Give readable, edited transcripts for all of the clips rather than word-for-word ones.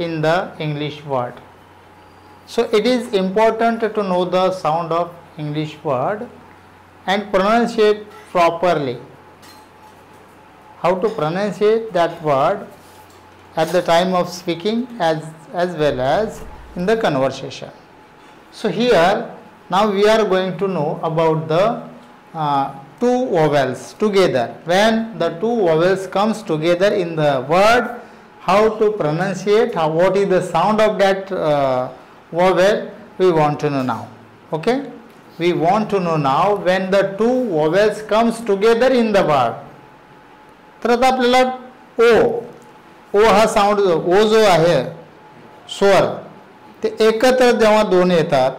in the English word. So it is important to know the sound of English word and pronunciate properly. How to pronunciate that word at the time of speaking as well as in the conversation. So here now we are going to know about the two vowels together. When the two vowels comes together in the word, how to pronunciate, what is the sound of that vowel, we want to know now. Okay, we want to know now when the two vowels comes together in the word. तर आता आपल्याला ओ हा sound, ओ जो आहे स्वर, ते एकत्र जेव्हा दोन येतात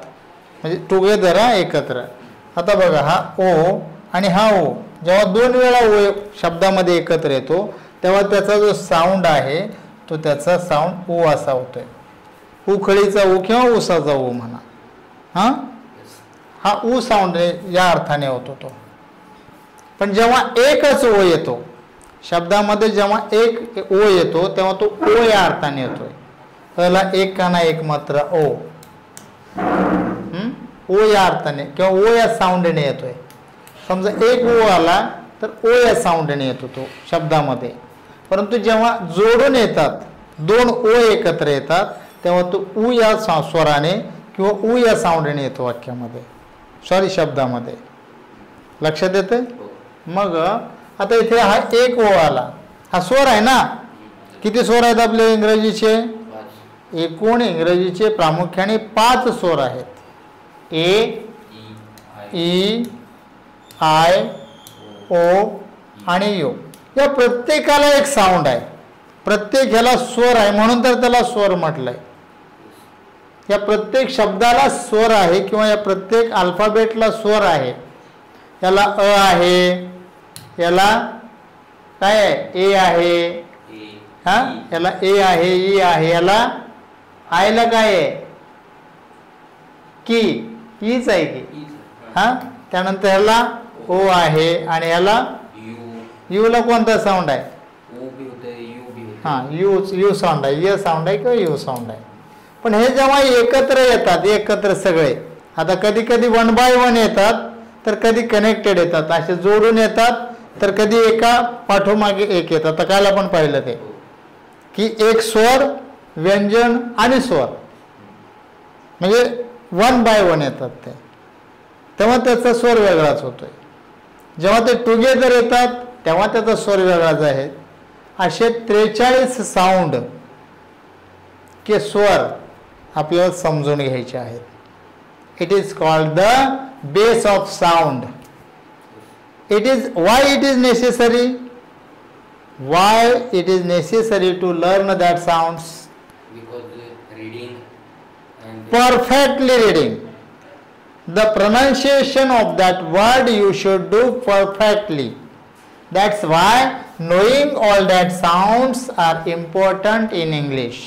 म्हणजे टुगेदर, एकत्र. आता बघा हा ओ आणि हा ओ जेव्हा दोन वेळा ओ शब्दामध्ये एकत्र येतो तेव्हा त्याचा जो साऊंड आहे तो त्याचा साऊंड ओ असा होतोय. उखळीचा ओ किंवा ऊसाचा ओ म्हणा. हा ऊ साऊंड या अर्थाने होतो तो. पण जेव्हा एकच ओ येतो शब्दामध्ये, जेव्हा एक ओ येतो तेव्हा तो ओ या अर्थाने येतोय. त्याला एक काना एक मात्र ओ, ओ या अर्थाने किंवा ओ या साऊंडने येतोय. समजा एक ओ आला तर ओ या साऊंडने येतो तो शब्दामध्ये. परंतु जेव्हा जोडून येतात, दोन ओ एकत्र येतात तेव्हा तो ऊ या स्वराने किंवा ऊ या साऊंडने येतो वाक्यामध्ये, सॉरी शब्दामध्ये. लक्षात येते. मग आता इथे हा एक ओ आला, हा स्वर आहे ना. किती स्वर आहेत आपले इंग्रजीचे? एकूण इंग्रजीचे प्रामुख्याने 5 स्वर आहेत. ए, ई, आय, ओ आणि यू. या प्रत्येकाला एक साऊंड आहे, प्रत्येक ह्याला स्वर आहे, म्हणून तर त्याला स्वर म्हटलंय. या प्रत्येक शब्दाला स्वर आहे किंवा या प्रत्येक अल्फाबेटला स्वर आहे. याला अ आहे, याला काय आहे? ए आहे, हा याला ए आहे, ई आहे. याला आयला काय आहे? की, ईच आहे की. हा त्यानंतर ह्याला ओ आहे आणि ह्याला यू ला कोणता साऊंड आहे? हा यू साऊंड आहे, य साऊंड आहे किंवा यू साऊंड आहे. पण हे जेव्हा एकत्र येतात, एकत्र सगळे, आता कधी कधी 1 बाय 1 येतात तर कधी कनेक्टेड येतात, असे जोडून येतात, तर कधी एका पाठोमागे एक येतात. आता काल आपण पाहिलं ते की एक स्वर, व्यंजन आणि स्वर म्हणजे 1 बाय 1 येतात ते, तेव्हा त्याचा स्वर वेगळाच होतोय. जेव्हा ते टुगेदर येतात तेव्हा त्याचा स्वर वेगळाच आहे. असे 43 साऊंड के स्वर आपल्याला समजून घ्यायचे आहेत. It is called the base of sound. It is why it is necessary? Why it is necessary to learn that sounds? Because reading and perfectly reading. The pronunciation of that word you should do perfectly. That's why knowing all that sounds are important in English.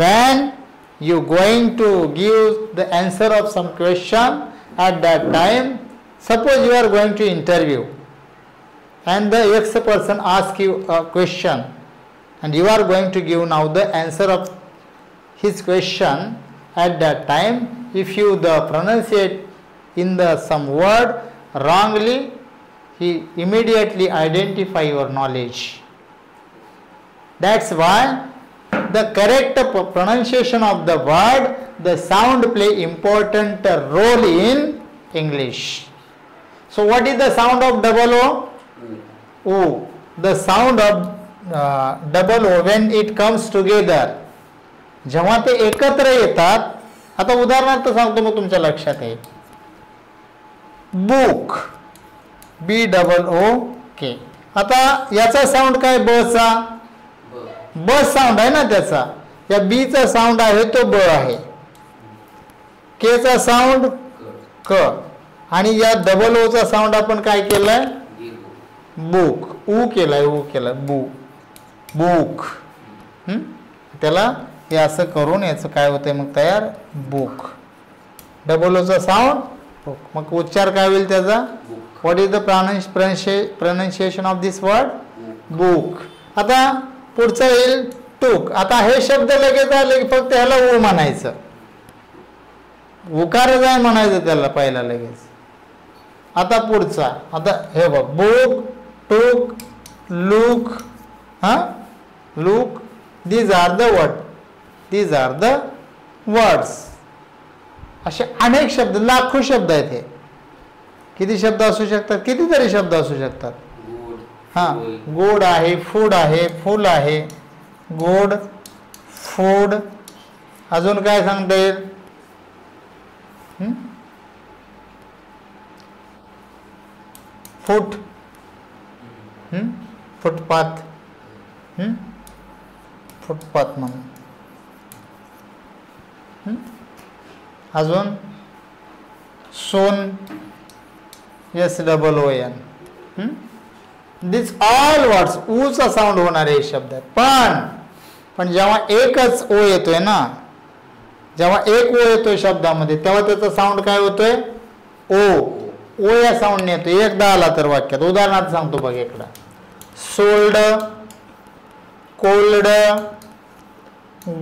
When you going to give the answer of some question at that time, suppose you are going to interview and the X person asks you a question and you are going to give now the answer of his question. At that time, if you pronunciate in the some word wrongly, he immediately identify your knowledge. That's why the correct pronunciation of the word, the sound play important role in English. So what is the sound of double O? O. The sound of double O when it comes together. जेव्हा ते एकत्र येतात, आता उदाहरणार्थ सांगतो मग तुमच्या लक्षात येईल. Book, BOOK. आता याचा साऊंड काय? ब चा, ब साऊंड आहे ना त्याचा. या बी चा साऊंड आहे तो ब आहे. के चा साऊंड क आणि या डबल ओ चा साऊंड आपण काय केलाय? बुक. ऊ केलाय, ऊ केलाय, बू, बुक. त्याला हे असं करून याचं काय होतंय मग तयार? बुक. डबल ओ चा साऊंड बुक. मग उच्चार काय होईल त्याचा? What is the pronunciation of this word? Book. आता पुढचा येईल टूक. आता हे शब्द लगेच आले की फक्त ह्याला ऊ म्हणायचं, उकारच आहे म्हणायचं त्याला पहिला लगेच. आता पुढचा, आता हे बघ, बुक, टूक, लुक, हा, look, these are the word, these are the words. असे अनेक शब्द, लाखो शब्द आहेत हे. किती शब्द असू शकतात, कितीतरी शब्द असू शकतात. हा, गोड आहे, फूड आहे, फूल आहे, गोड, फूड. अजून काय सांगता येईल? फूट, फुटपाथ, फुटपाथ म्हणून. अजून सोन, SOON. दिस ऑल वर्ड्स, ऊचा साऊंड होणारे शब्द आहेत. पण जेव्हा एकच ओ येतोय ना, जेव्हा एक ओ येतोय शब्दामध्ये, तेव्हा त्याचा साऊंड काय होतोय? ओ या साऊंडने येतोय. एकदा आला तर वाक्यात. उदाहरणार्थ सांगतो बघ इकडं. सोल्ड, कोल्ड,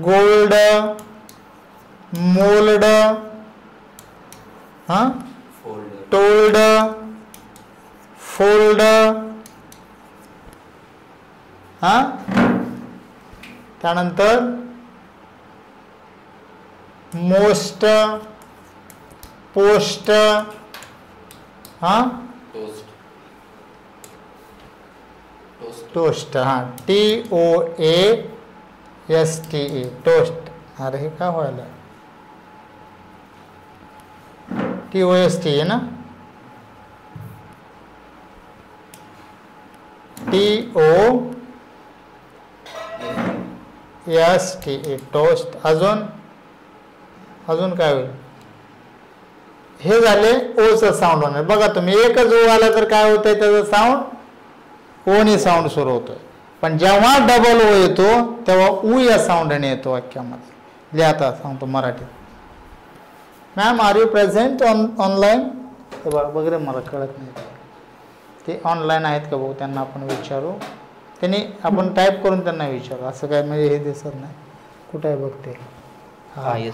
गोल्ड, मोल्ड, हा, टोल्ड, फोल्ड, हा, त्यानंतर मोस्ट, पोस्ट, हा, टोस्ट, हा, TOASTE, टोस्ट. अरे हे काय व्हायला, TOST आहे ना, TOSTE, टोस्ट. अजून काय होईल? हे झाले ओचं साऊंड होणार. बघा तुम्ही, एकच ओ आला तर काय होतंय, त्याचं साऊंड ओनी साऊंड सुरू होतोय. पण जेव्हा डबल ओ येतो तेव्हा ऊ या साऊंडने येतो वाक्यामध्ये. लिहाता सांगतो मराठीत. Ma'am are you present online? वगैरे मला कळत नाही, ते ऑनलाईन आहेत का भाऊ, त्यांना आपण विचारू. त्यांनी आपण टाईप करून त्यांना विचारू. असं काय म्हणजे हे दिसत नाही, कुठे आहे बघते. आहे.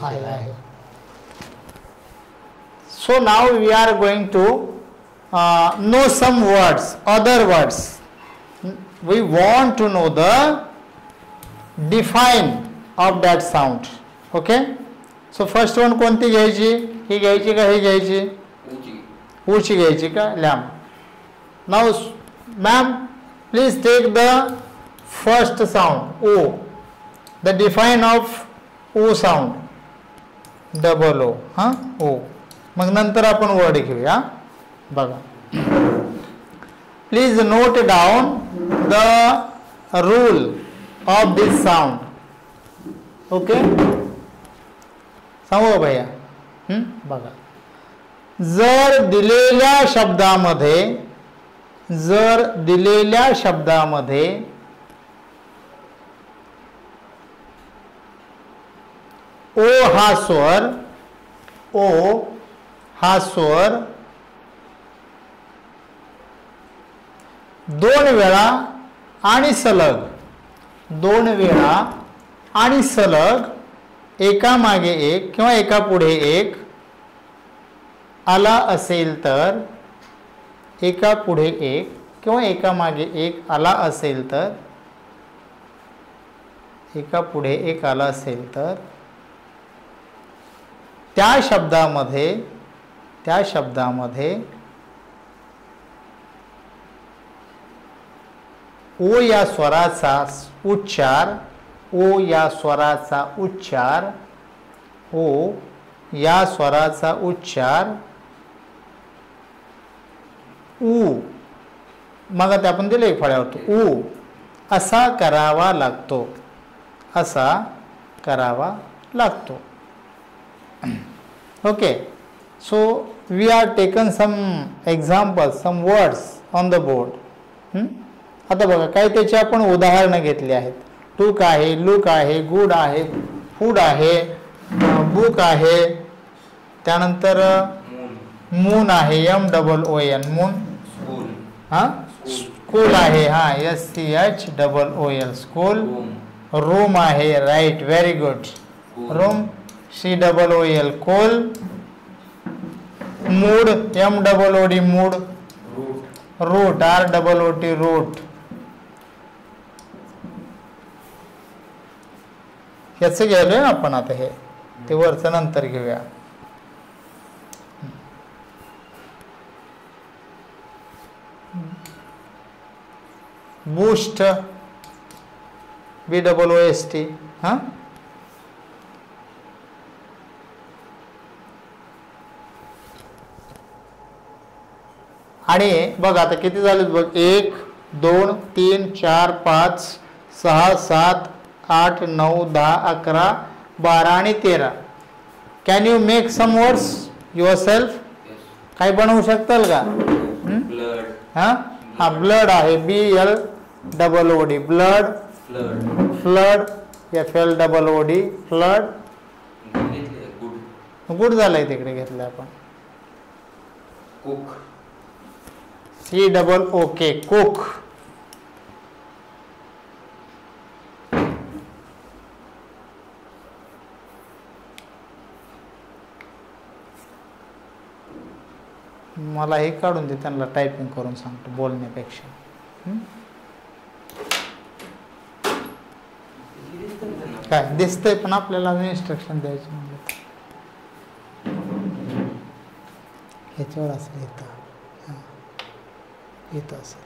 So now we are going to know some words, other words. We want to know the define of that sound. Okay? So first one कोणती घ्यायची? ही घ्यायची का ही घ्यायची? ऊची घ्यायची का? Lamb. Now ma'am, please take the first sound, O. The define of O sound. Double O. हा, O. मग नंतर आपण वर्ड घेऊया. बघा, please note down the rule of this sound. Okay, सांगू भैया. बघा, जर दिलेल्या शब्दामध्ये ओ हा स्वर दोन वेळा आणि सलग एका मागे एक किंवा एका पुढे एक आला असेल तर, एका पुढे एक किंवा एका मागे एक आला असेल तर, एका पुढे एक आला असेल तर त्या शब्दामध्ये ओ या स्वराचा उच्चार ऊ, मग आता आपण दिले एक फळ्यावर ऊ असा करावा लागतो. Okay, so we are taken some examples, some words on the board. आता बघा, काही त्याची आपण उदाहरणं घेतली आहेत. टूक आहे, लुक आहे, गुड आहे, फूड आहे, बुक आहे, त्यानंतर मून आहे, MOON, मून, हा, स्कूल आहे, हा, SCHOOL, स्कूल, रूम आहे, right, very good. Room COOL, cool. Mood MOOD, mood. Root ROOT, root. याचं घ्यायलोय आपण आता, हे ते वरचं नंतर घेऊया. Boost BOOST. हा, आणि बघा आता किती झाले बघ, 1 2 3 4 5 6 7 8 9 10 11 12 आणि 13. Can you make some words yourself? काही बनवू शकताल का? ब्लड. हा, हा ब्लड आहे, BLOOD, blood. Flood FLOOD, flood. Good झालंय, तिकडे घेतलं आपण. Cook COOK, cook. मला हे काढून दे, त्यांना टायपिंग करून सांगतो बोलण्यापेक्षा. काय दिसतंय, पण आपल्याला इन्स्ट्रक्शन द्यायचे म्हणजे ह्याच्यावर असेल, येतं असेल,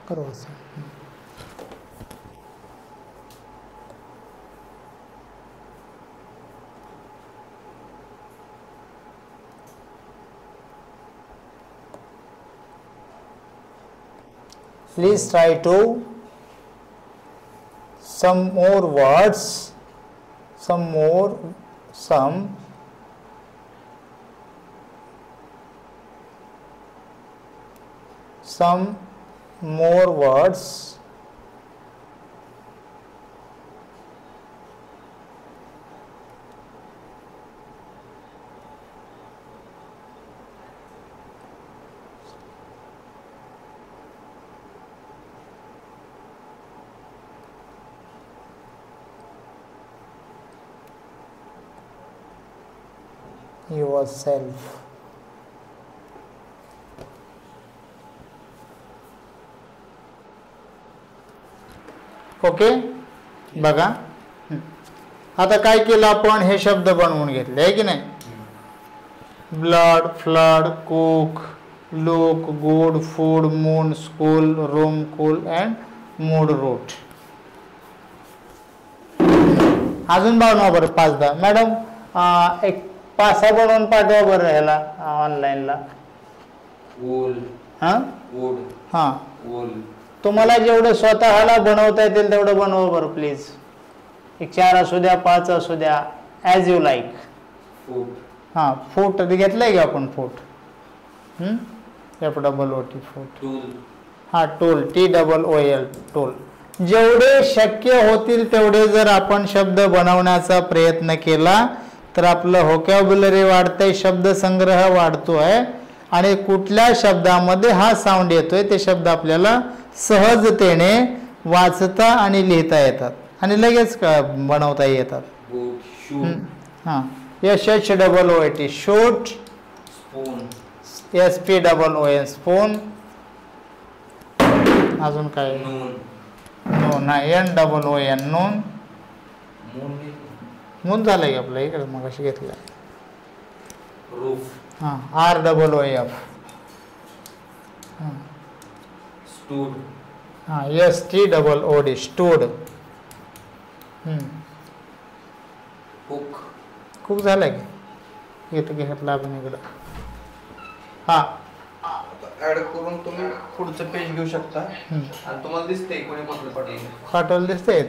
करू असं. Please try to some more words, some more words. Yourself. Okay, बघा आता काय केलं आपण, हे शब्द बनवून घेतले आहे की नाही. Blood, flood, cook, look, good, food, moon, school, room, cool and mood, root. अजून बनवा बरं 5-10. मॅडम एक 5-6 बनवून पाठवा बरं ह्याला ऑनलाईनला. वूल. हा, वूड. हा, वूल. तुम्हाला जेवढं स्वतःला बनवता येतील तेवढं बनवा बरं प्लीज. एक 4 असू द्या, 5 असू द्या, ॲज यू लाईक. फूट. हां, फूट घेतलंय का आपण, फूट. FOOT, फूट. टूल. हा, टूल TOOL, टूल. जेवढे शक्य होतील तेवढे जर आपण शब्द बनवण्याचा प्रयत्न केला तर आपलं व्होकॅब्युलरी वाढतंय, शब्दसंग्रह वाढतोय, आणि कुठल्या शब्दामध्ये हा साऊंड येतोय ते शब्द आपल्याला सहजतेने वाचता आणि लिहिता येतात आणि लगेच बनवता येतात. हां, SHOOT, shoot. Spoon. SPOON, spoon. अजून काय? नून. नून. NOON, नून. मून. मून झालंय आपलं इकडे मग अशी घेतलं. रूफ. हां, ROOF. हां, स्टूड. हां, STOOD, स्टूड. कुक. खूप झालंय की इथं घेतलं आपण इकडं. हां, ऍड करून तुम्ही पुढचं पेज घेऊ शकता आणि तुम्हाला दिसते कोणी पाठवलं. हॉटेल दिसतंय.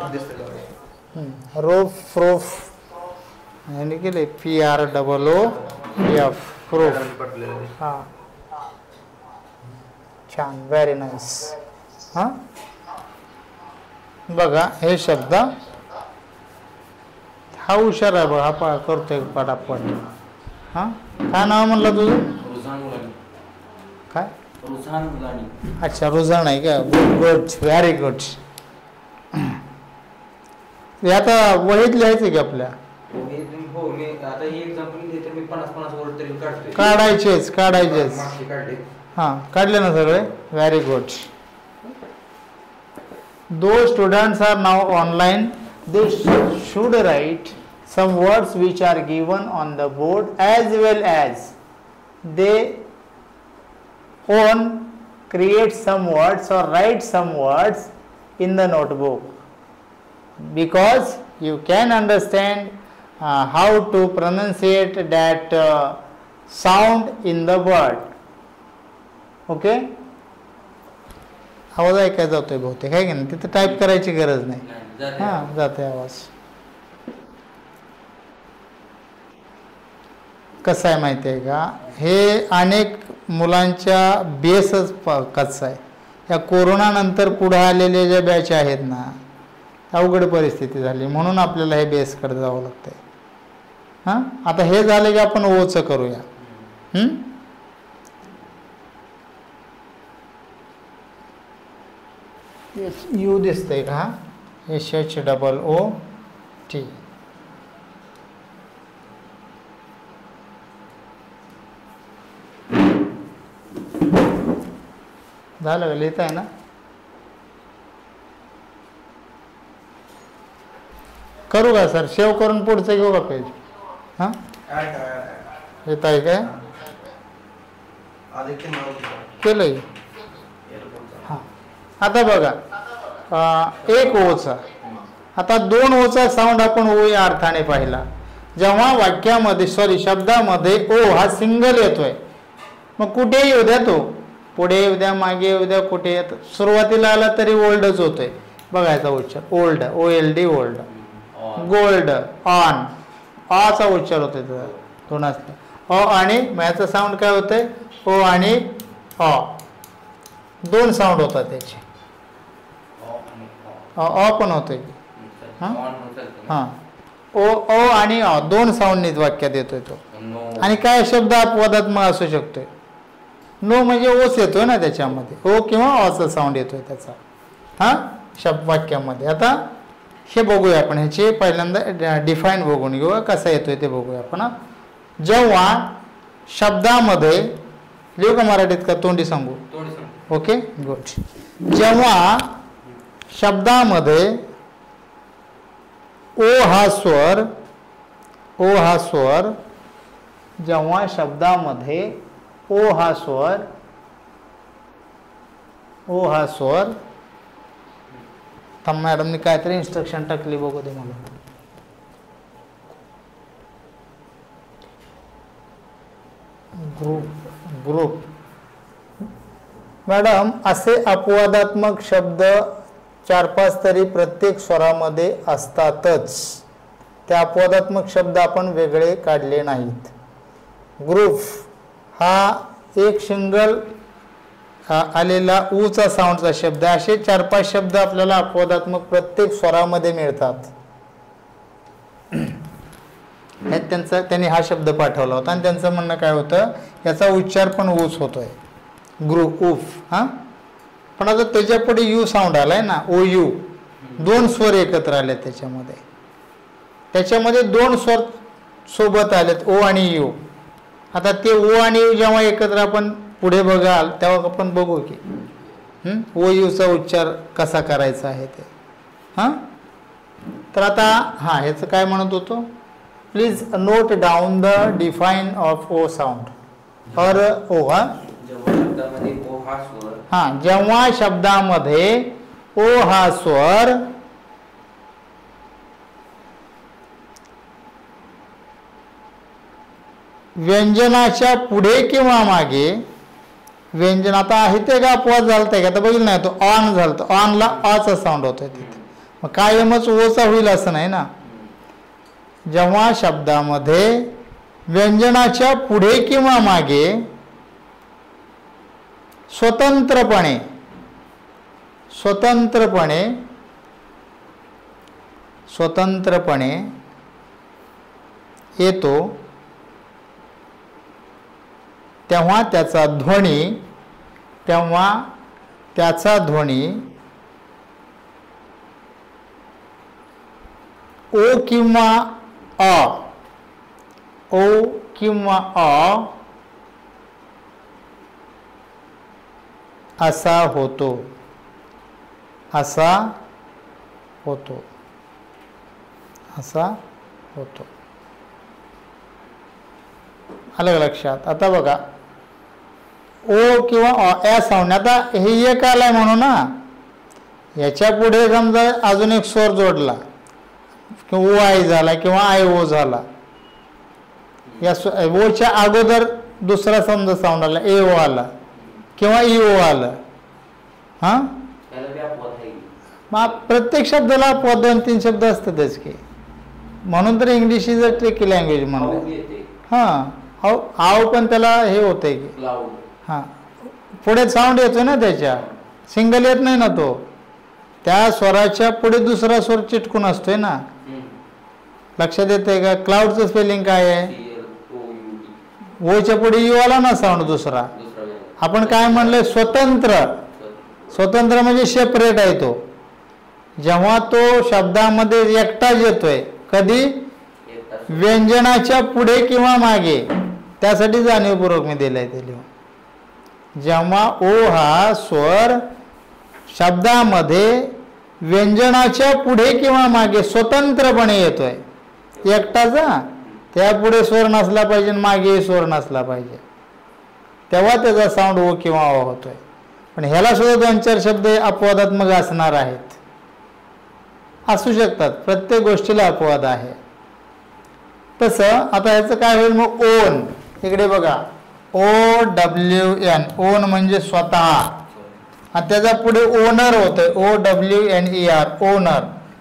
रोफ, प्रूफ आणि केले PROOF, प्रूफ. हां, छान, व्हेरी नाईस. हां, बघा हे शब्द हा हुशार आहे बघा, हा करतोय पटापट. हां, काय नाव म्हणलं तुझं? रुझान मुलानी. काय? रुझान मुलानी. अच्छा, रुझान आहे का? Good good, very good. हे आता वहीत लिहायचं की आपल्या हो मी आता ही एक्झाम्पल देते मी 50-50 वर्ड तरी काढतोय. काढायचेच मागचे काढले. हां काढले ना सगळे. Very good. दो students are now online. They should write some words which are given on the board as well as they own create some words or write some words in the notebook, because you can understand how to pronunciate that sound in the word. Okay, आवाज ऐकायचा होतोय बहुतेक आहे की नाही. तिथं type करायची गरज नाही. हां जाते आवाज. कसं आहे माहिती आहे का, हे अनेक मुलांच्या बेसच कच्चा आहे. या कोरोनानंतर पुढे आलेले ज्या बॅच आहेत ना, अवघड परिस्थिती झाली, म्हणून आपल्याला हे बेसकडे जावं लागतंय. हां आता हे झालं की आपण ओचं करूया. यू दिसतंय का? SHOOT. झालं का? लिहित आहे ना? करू का सर? सेव्ह करून पुढचं घेऊ का पेज? हां येत आहे काय? केलंय. हां आता बघा, एक ओचा, आता दोन ओचा साऊंड आपण ओ या अर्थाने पाहिला. जेव्हा वाक्यामध्ये शब्दामध्ये ओ हा सिंगल येतोय, मग कुठेही येऊ द्या, तो पुढे येऊ द्या, मागे येऊ द्या, कुठे येत, सुरुवातीला आला तरी ओल्डच होतोय. बघायचा उच्चार old, OLD old. Gold, on, आचा उच्चार होतोय दोन असते. अ आणि याचा साऊंड काय होतंय? ओ आणि अ दोन साऊंड होतात त्याचे. अ पण होतोय. हां ओ आणि अ दोन साऊंडनीच वाक्यात येतोय तो. आणि काय शब्द अपवादात मग असू शकतोय. नो म्हणजे ओच येतोय ना त्याच्यामध्ये, ओ किंवा ऑचा साऊंड येतोय त्याचा. हां शब्द वाक्यामध्ये. आता हे बघूया आपण, ह्याचे पहिल्यांदा डिफाईन बघून घेऊया कसा येतोय ते बघूया आपण. जेव्हा शब्दामध्ये, लिहू का मराठीत का तोंडी सांगू? Okay good. जेव्हा शब्दामध्ये ओ हा स्वर, जेव्हा शब्दामध्ये ओ हा स्वर, तर मॅडमने काहीतरी इन्स्ट्रक्शन टाकली, बघू दे मला. ग्रुप मॅडम, असे अपवादात्मक शब्द 4-5 तरी प्रत्येक स्वरामध्ये असतातच. त्या अपवादात्मक शब्द आपण वेगळे काढले नाहीत. ग्रुप हा एक सिंगल आलेला ऊचा साऊंडचा शब्द. असे 4-5 शब्द आपल्याला अपवादात्मक प्रत्येक स्वरामध्ये मिळतात. त्यांनी हा शब्द पाठवला होता आणि त्यांचं म्हणणं काय होतं, याचा उच्चार पण ऊच होतोय, ग्रुप, उफ. हां पण आता त्याच्यापुढे यू साऊंड आलाय ना, ओ यू, दोन स्वर एकत्र आले त्याच्यामध्ये दोन स्वर सोबत आलेत, ओ आणि यू. आता ते ओ आणि यू जेव्हा एकत्र आपण पुढे बघाल तेव्हा आपण बघू की ओ यूचा उच्चार कसा करायचा आहे ते. हां तर आता हां ह्याचं काय म्हणत होतो, please note down the define of O sound और ओ. हां जेव्हा शब्दामध्ये ओ हा स्वर व्यंजनाच्या पुढे किंवा मागे, व्यंजन आता आहे ते का अपवाद झालतंय का, आता बघितलं नाही, तो ऑन झालतं, ऑनला ऑचा साऊंड होतोय तिथे, मग कायमच ओचा होईल असं नाही ना. जेव्हा शब्दामध्ये व्यंजनाच्या पुढे किंवा मागे स्वतंत्रपणे येतो, तेव्हा त्याचा ध्वनी ओ किंवा अ, ओ किंवा अ असा होतो, असा होतो, असा होतो. आलं का लक्षात? आता बघा ओ किंवा अ या साऊंड, आता हे एक आलाय म्हणून ना, याच्या पुढे समजा अजून एक स्वर जोडला किंवा ओ आय झाला किंवा आय ओ झाला, या ओच्या अगोदर दुसरा समजा साऊंड आला, ए ओ आला किंवा ई ओ आलं, हां मग प्रत्येक शब्दाला अपवाद 2-3 शब्द असतातच की, म्हणून तर English is a tricky language म्हणलं. हां आव पण त्याला हे होतंय की, हां पुढे साऊंड येतो ना, त्याच्या सिंगल येत नाही ना, तो त्या स्वराच्या पुढे दुसरा स्वर चिटकून असतोय ना. लक्षात येतंय का? क्लाउडचं स्पेलिंग काय आहे? ओच्या पुढे यू आला ना साऊंड दुसरा. आपण काय म्हणलंय? स्वतंत्र. स्वतंत्र म्हणजे सेपरेट आहे तो. जेव्हा तो शब्दामध्ये एकटाच येतोय, कधी? व्यंजनाच्या पुढे किंवा मागे. त्यासाठी जाणीवपूर्वक मी दिलंय ते लिहून. जेव्हा ओ हा स्वर शब्दामध्ये व्यंजनाच्या पुढे किंवा मागे स्वतंत्रपणे येतोय, एकटाचा, त्यापुढे स्वर नसला पाहिजे, मागे स्वर नसला पाहिजे, तेव्हा त्याचा साऊंड ओ किंवा ओ होतोय. पण ह्याला सुद्धा 2-4 शब्द अपवादात्मक असणार आहेत, असू शकतात. प्रत्येक गोष्टीला अपवाद आहे. तसं आता ह्याचं काय होईल मग? ओन. इकडे बघा, OWN, ओन म्हणजे स्वतः, आणि त्याचा पुढे ओनर होतोय, OWNER, ओनर.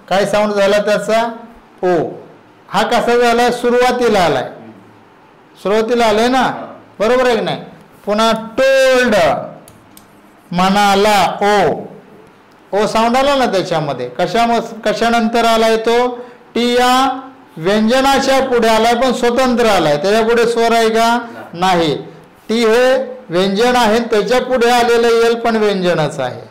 काय साऊंड झाला त्याचा? ओ. हा कसा झाला? सुरुवातीला आलाय, सुरुवातीला आलाय ना, बरोबर आहे की नाही? पुन्हा टोल्ड, म्हणाला, ओ साऊंड आला ना त्याच्यामध्ये. कशानंतर आलाय तो? टी या व्यंजनाच्या पुढे आलाय, पण स्वतंत्र आलाय. त्याच्या पुढे स्वर आहे का? नाही. टी हे व्यंजन आहे, त्याच्या पुढे आलेलं एल पण व्यंजनच आहे,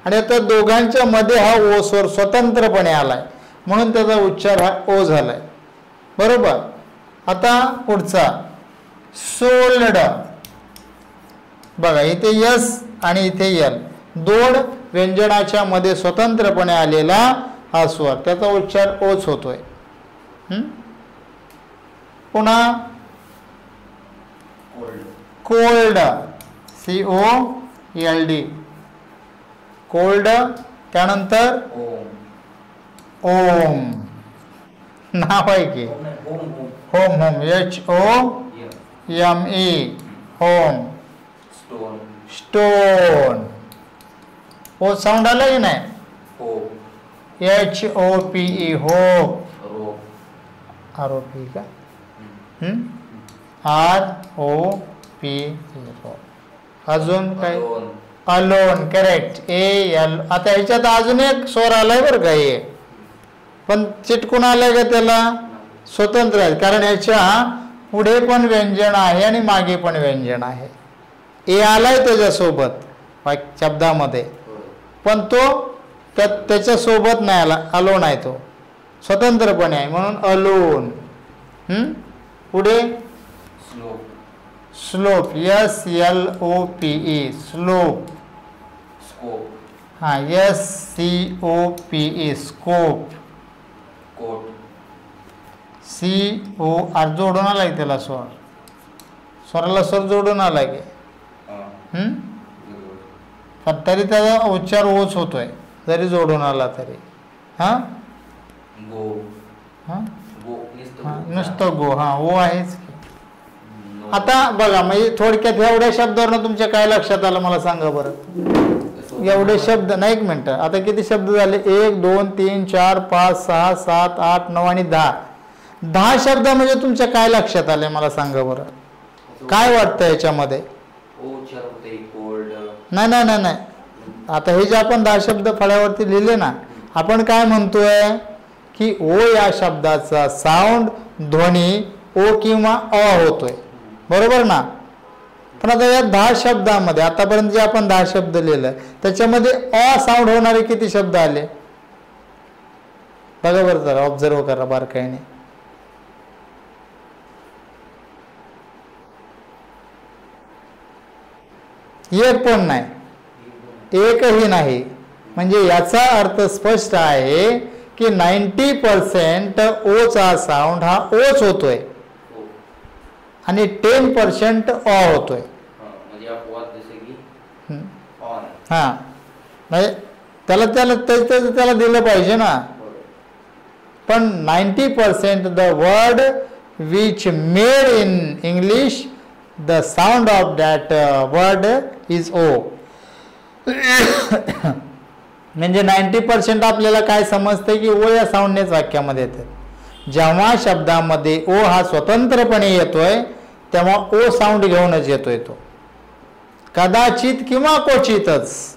आणि आता दोघांच्या मध्ये हा ओ स्वर स्वतंत्रपणे आलाय, म्हणून त्याचा उच्चार हा ओ झालाय. बरोबर. आता पुढचा सोल्ड. बघा इथे यस आणि इथे यल, दोन व्यंजनाच्या मध्ये स्वतंत्रपणे आलेला हा स्वर, त्याचा उच्चार ओच होतोय. पुन्हा कोल्ड, COLD, कोल्ड. त्यानंतर ओम, नाव आहे की, होम, HOME, होम. स्टोन, ओ साऊंड आला की नाही? HOPE, hope. ROP का? ROPE. अजून काय? Alone, correct. AL. आता ह्याच्यात अजून एक स्वर आलाय बरं का, हे पण चिटकून आलाय का? त्याला स्वतंत्र आहे, कारण ह्याच्या पुढे पण व्यंजन आहे आणि मागे पण व्यंजन आहे. ए आलाय त्याच्यासोबत शब्दामध्ये, पण तो त्याच्या सोबत नाही आला, अलोन आहे, तो स्वतंत्रपणे आहे, म्हणून अलोन. पुढे स्लोप, SLOPE, स्लोप. हा, SCOPE, स्कोप. COR जोडून आलाय त्याला स्वर, स्वराला स्वर जोडून आलाय की, पण तरी त्याचा उच्चार ओच होतोय जरी जोडून आला तरी. हा, नुसतं गो. हा, ओ आहेच. आता बघा, म्हणजे थोडक्यात एवढ्या शब्दावरनं तुमच्या काय लक्षात आलं मला सांगा बरं. एवढे शब्द नाही, 1 मिनिट. आता किती शब्द झाले? 1 2 3 4 5 6 7 8 9 आणि 10 शब्द म्हणजे तुमच्या काय लक्षात आले मला सांगा बरं. काय वाटतं याच्यामध्ये? नाही. आता हे जे आपण 10 शब्द फळ्यावरती लिहिले ना, आपण काय म्हणतोय की ओ या शब्दाचा साऊंड, ध्वनी ओ किंवा अ होतोय, बरोबर ना? पण आता या 10 शब्दामध्ये आतापर्यंत जे आपण 10 शब्द लिहिले त्याच्यामध्ये अ साऊंड होणारे किती शब्द आले? बघा बरं जरा ऑब्झर्व करा बारकाईने. एक पण नाही, एकही नाही. म्हणजे याचा अर्थ स्पष्ट आहे की 90% ओचा साऊंड हा ओच होतोय आणि 10% अ होतोय. म्हणजे अपवाद जसे की ऑन. हा म्हणजे त्याला त्याला त्याला दिलं पाहिजे ना. पण 90% the word which made in English the sound of that word is O. म्हणजे 90% आपल्याला काय समजते की ओ या साऊंडनेच वाक्यामध्ये येते. जेव्हा शब्दामध्ये ओ हा स्वतंत्रपणे येतोय तेव्हा ओ साऊंड घेऊनच येतोय तो. कदाचित किंवा क्वचितच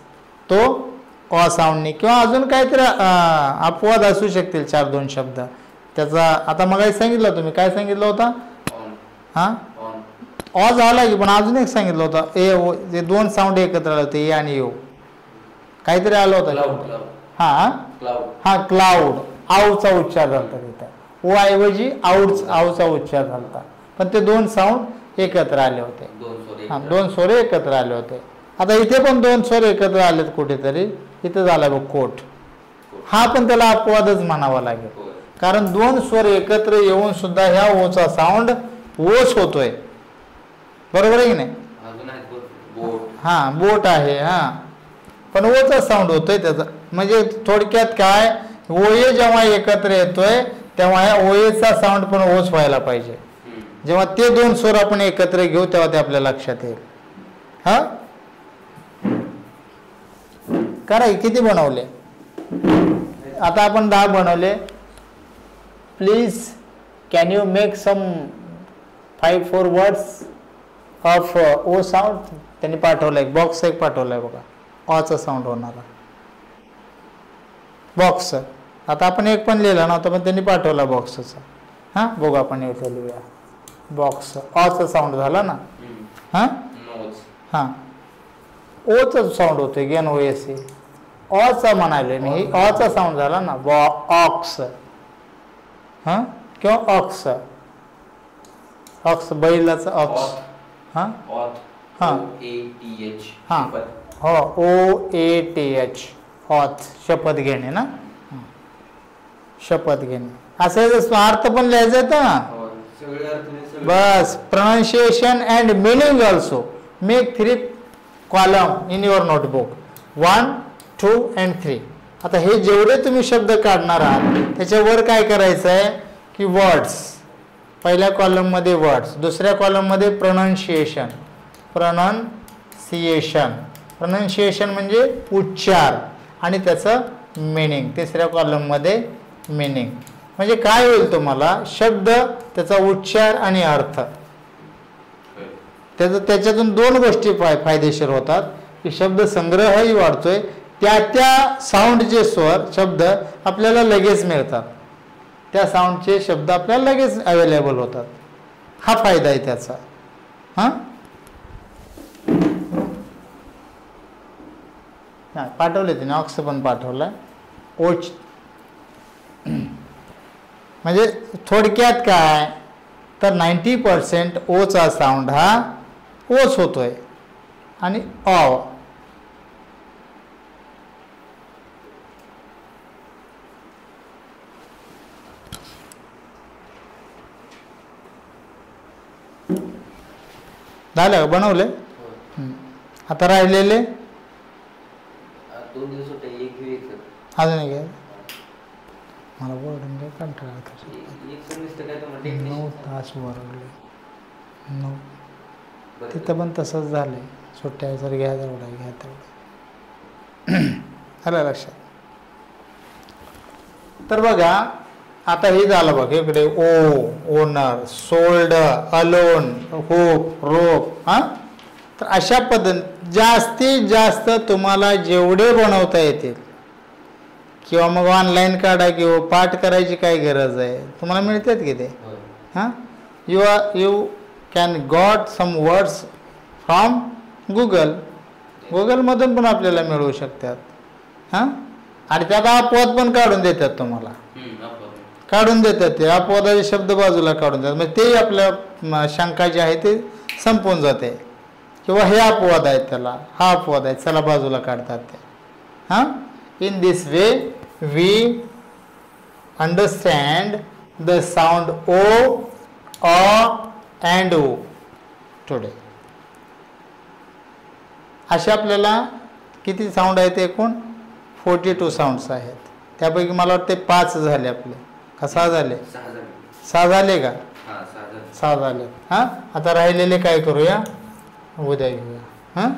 तो अ साऊंडने किंवा अजून काहीतरी अपवाद असू शकतील 4-2 शब्द त्याचा. आता मग सांगितलं तुम्ही काय सांगितलं होता हा अ झाला की, पण अजून एक सांगितलं होतं ए ओ. जे 2 साऊंड एकत्र आले होते ए आणि ओ काहीतरी आलं होतं. हा हा क्लाउड आऊचा उच्चार झाला तिथं. ओ ऐवजी आऊचा उच्चार झाला पण ते 2 साऊंड एकत्र आले होते. 2 स्वर एकत्र आले होते. आता इथे पण 2 स्वर एकत्र आलेत कुठेतरी. इथं झाला बघ कोट. हा पण त्याला अपवादच म्हणावा लागेल कारण 2 स्वर एकत्र येऊन सुद्धा ह्या ओचा साऊंड ओच होतोय. बरोबर आहे की नाही. हा बोट आहे हा पण ओचा साऊंड होतोय त्याचा. म्हणजे थोडक्यात काय ओये जेव्हा एकत्र येतोय तेव्हा ह्या ओयेचा साऊंड पण ओच व्हायला पाहिजे. जेव्हा ते 2 स्वर आपण एकत्र घेऊ तेव्हा ते आपल्या लक्षात येईल. हा करा किती बनवले आता आपण 10 बनवले. Please can you make some 5-4 words of O sound. त्यांनी पाठवलाय बॉक्स एक पाठवलाय बघा ऑचा साऊंड होणारा बॉक्स. आता आपण एक पण लिहिला नव्हता पण त्यांनी पाठवला बॉक्सचा. हां बघू आपण इथे लिहूया बॉक्स. ऑचा साऊंड झाला ना. हां हां ओचा साऊंड होतोय गेन ओ एस सी. ऑचा म्हणाले मी ऑचा साऊंड झाला ना ऑक्स. हां किंवा ऑक्स. ऑक्स बैलाचा ऑक्स. हां हां हां हो OATH ऑथ शपथ घेणे ना. शपथ घेणे असं अर्थ पण लिहायचा येतो ना. बस pronunciation and meaning also. Make 3 column in your notebook 1, 2 and 3. आता हे जेवढे तुम्ही शब्द काढणार आहात त्याच्यावर काय करायचं आहे की वर्ड्स. पहिल्या कॉलममध्ये वर्ड्स, दुसऱ्या कॉलममध्ये प्रोनाउन्सिएशन. प्रोनाउन्सिएशन म्हणजे उच्चार आणि त्याचं मिनिंग. तिसऱ्या कॉलममध्ये मिनिंग. म्हणजे काय होईल तुम्हाला शब्द त्याचा उच्चार आणि अर्थ त्याच्यातून 2 गोष्टी फायदेशीर होतात की शब्द संग्रहही वाढतोय. त्या साऊंडचे स्वर शब्द आपल्याला लगेच मिळतात. त्या साऊंडचे शब्द आपल्याला लगेच अवेलेबल होतात. हा फायदा आहे त्याचा. हां पाठवले तिने ऑक्स पण पाठवला. ओच म्हणजे थोडक्यात काय तर 90% ओचा साऊंड हा ओच होतोय आणि ऑ. झालं बनवले. आता राहिलेले 2 दिवस होते. एक अजून एक मला बोर्डिंग कंटाळा. 9 तास वरवले 9. तिथं पण तसंच झालंय. सुट्ट्या जर घ्या तेवढं आलं लक्षात. तर बघा आता हे झालं बघ इकडे ओनर सोल्ड अलोन होप रोप. हां तर अशा पद्धती जास्तीत जास्त तुम्हाला जेवढे बनवता येतील किंवा मग ऑनलाईन काढा किंवा पाठ करायची काय गरज आहे तुम्हाला मिळतात की ते. हां you can got some words from गुगलमधून पण आपल्याला मिळू शकतात. हां आणि त्यात अपवाद पण काढून देतात तुम्हाला. काढून देतात ते अपवादाचे शब्द बाजूला काढून देतात म्हणजे ते आपल्या शंका जी आहे ते संपून जाते किंवा हे अपवाद आहेत त्याला हा अपवाद आहे चला बाजूला काढतात ते हां in this way we understand the sound O and O today असे आपल्याला किती साऊंड आहेत एकूण 42 साऊंड्स आहेत त्यापैकी मला वाटते 5 झाले आपले का 6 झाले 6 झाले का 6 झाले हां आता राहिलेले काय करूया उद्या घेऊया हां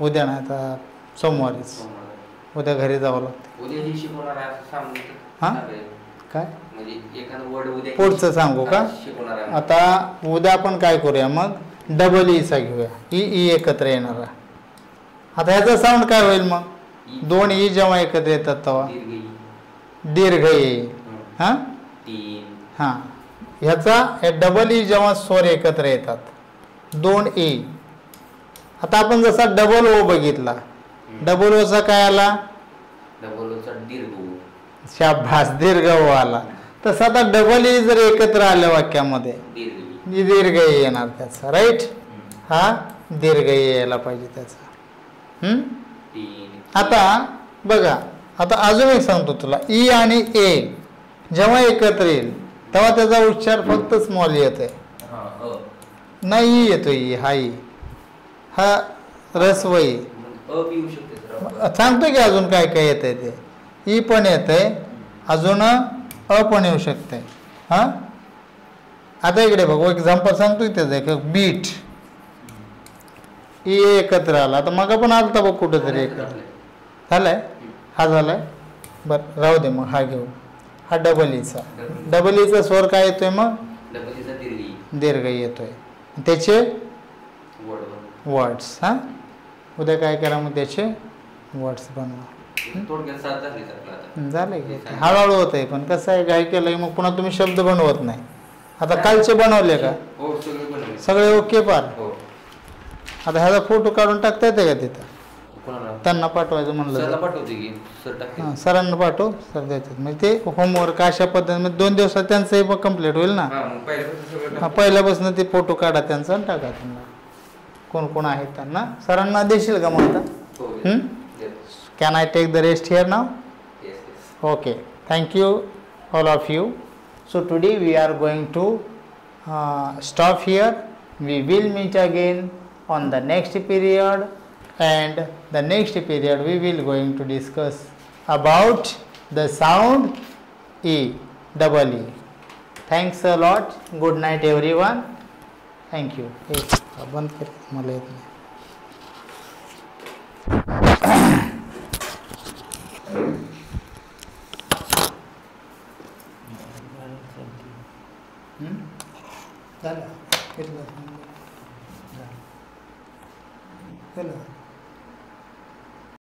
उद्या नाही आता सोमवारीच उद्या घरी जावं लागतं हां काय पुढचं सांगू का आता उद्या आपण काय करूया मग डबल ईचा घेऊया ई एकत्र येणारा आता ह्याचा साऊंड काय होईल मग 2 ई जेव्हा एकत्र येतात तेव्हा दीर्घ येईल हां हां ह्याचा डबल ई जेव्हा स्वर एकत्र येतात 2 ई आता आपण जसा डबल ओ बघितला डबल ओचा काय आला शाबास दीर्घ ओ आला तसं आता डबल ई जर एकत्र आलं वाक्यामध्ये दीर्घ येणार त्याचा राईट हा दीर्घ यायला पाहिजे त्याचा आता बघा आता अजून एक सांगतो तुला ई आणि ए जेव्हा एकत्र येईल तेव्हा त्याचा उच्चार फक्त स्मॉल येतोय नाही येतो ई हा रसवई सांगतो की अजून काय काय येतंय ते ई पण येतंय अजून अ पण येऊ शकते हां आता इकडे बघ एक्झाम्पल सांगतोय त्याचं एक बीट ई एकत्र आला आता मग पण आलता बघ कुठंतरी एकत्र झालाय हा झालाय बरं राहू दे मग हा घेऊ हा डबल ईचा स्वर काय येतोय मग दीर्घ येतोय त्याचे वर्ड्स हां उद्या काय करा मग त्याचे वर्ड्स बनवा झालं की हळूहळू होत आहे पण कसं आहे काय केलं मग पुन्हा तुम्ही शब्द बनवत नाही आता कालचे बनवले का सगळे ओके पार आता ह्याचा फोटो काढून टाकता येते का तिथं त्यांना पाठवायचं म्हणलं सरांना पाठव सर देतात म्हणजे ते होमवर्क अशा पद्धतीने 2 दिवसात त्यांचं कम्प्लीट होईल ना पहिल्यापासून ते फोटो काढा त्यांचा आणि टाका त्यांना कोण कोण आहेत त्यांना सरांना देशील का मग आता Can I take the rest here now? Yes. Okay. Thank you, all of you. So today we are going to stop here. We will meet again on the next period, and the next period we will going to discuss about the sound E, double E. Thanks a lot. Good night, everyone. Thank you. बंद कर मला येत नाही. झालं